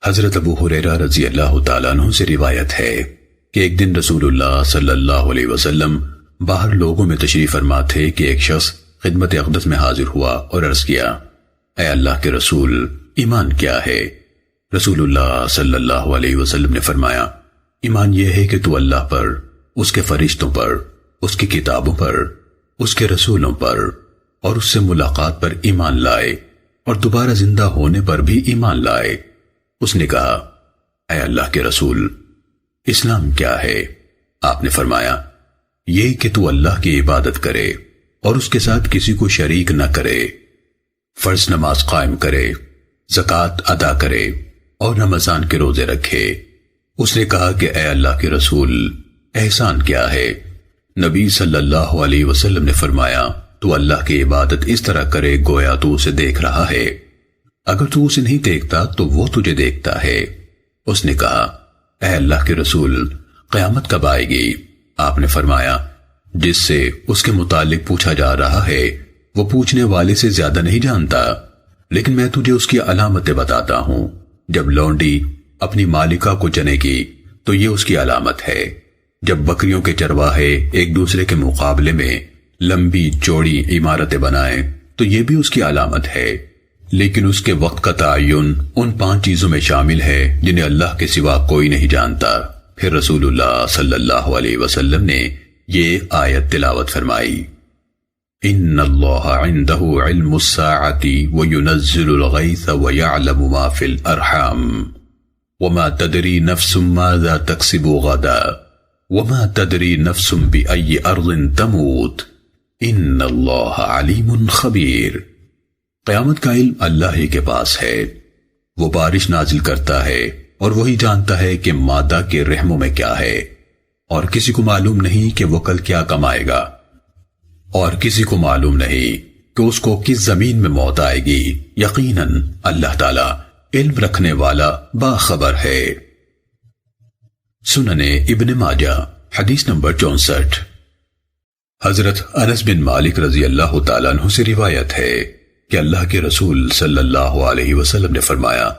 حضرت ابو ہریرہ رضی اللہ تعالیٰ عنہ سے روایت ہے کہ ایک دن رسول اللہ صلی اللہ علیہ وسلم باہر لوگوں میں تشریف فرما تھے کہ ایک شخص خدمت اقدس میں حاضر ہوا اور عرض کیا، اے اللہ کے رسول، ایمان کیا ہے؟ رسول اللہ صلی اللہ علیہ وسلم نے فرمایا، ایمان یہ ہے کہ تو اللہ پر، اس کے فرشتوں پر، اس کی کتابوں پر، اس کے رسولوں پر اور اس سے ملاقات پر ایمان لائے اور دوبارہ زندہ ہونے پر بھی ایمان لائے۔ اس نے کہا، اے اللہ کے رسول، اسلام کیا ہے؟ آپ نے فرمایا، یہ کہ تو اللہ کی عبادت کرے اور اس کے ساتھ کسی کو شریک نہ کرے، فرض نماز قائم کرے، زکوٰۃ ادا کرے اور رمضان کے روزے رکھے۔ اس نے کہا کہ اے اللہ کے رسول، احسان کیا ہے؟ نبی صلی اللہ علیہ وسلم نے فرمایا، تو اللہ کی عبادت اس طرح کرے گویا تو اسے دیکھ رہا ہے، اگر تو اسے نہیں دیکھتا تو وہ تجھے دیکھتا ہے۔ اس نے کہا، اے اللہ کے رسول، قیامت کب آئے گی؟ آپ نے فرمایا، جس سے اس کے متعلق پوچھا جا رہا ہے وہ پوچھنے والے سے زیادہ نہیں جانتا، لیکن میں تجھے اس کی علامتیں بتاتا ہوں۔ جب لونڈی اپنی مالکہ کو جنے گی تو یہ اس کی علامت ہے، جب بکریوں کے چرواہے ایک دوسرے کے مقابلے میں لمبی چوڑی عمارتیں بنائیں تو یہ بھی اس کی علامت ہے، لیکن اس کے وقت کا تعین ان 5 چیزوں میں شامل ہے جنہیں اللہ کے سوا کوئی نہیں جانتا۔ پھر رسول اللہ صلی اللہ علیہ وسلم نے یہ آیت تلاوت فرمائی، ان اللہ عنده علم الساعة وينزل الغیث ويعلم ما في الارحام وما تدری نفس ماذا تکسب غدا وما تدری نفس بأي ارض تموت ان اللہ علیم خبیر۔ قیامت کا علم اللہ ہی کے پاس ہے، وہ بارش نازل کرتا ہے اور وہی جانتا ہے کہ مادہ کے رحموں میں کیا ہے، اور کسی کو معلوم نہیں کہ وہ کل کیا کمائے گا، اور کسی کو معلوم نہیں کہ اس کو کس زمین میں موت آئے گی۔ یقیناً اللہ تعالی علم رکھنے والا باخبر ہے۔ سنن ابن ماجہ حدیث نمبر 64۔ حضرت انس بن مالک رضی اللہ تعالیٰ عنہ سے روایت ہے کہ اللہ کے رسول صلی اللہ علیہ وسلم نے فرمایا،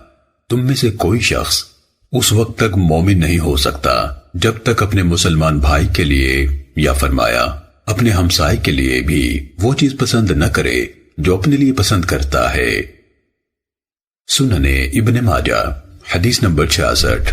تم میں سے کوئی شخص اس وقت تک مومن نہیں ہو سکتا جب تک اپنے مسلمان بھائی کے لیے، یا فرمایا اپنے ہمسائے کے لیے بھی، وہ چیز پسند نہ کرے جو اپنے لیے پسند کرتا ہے۔ سنن ابن ماجہ حدیث نمبر 66۔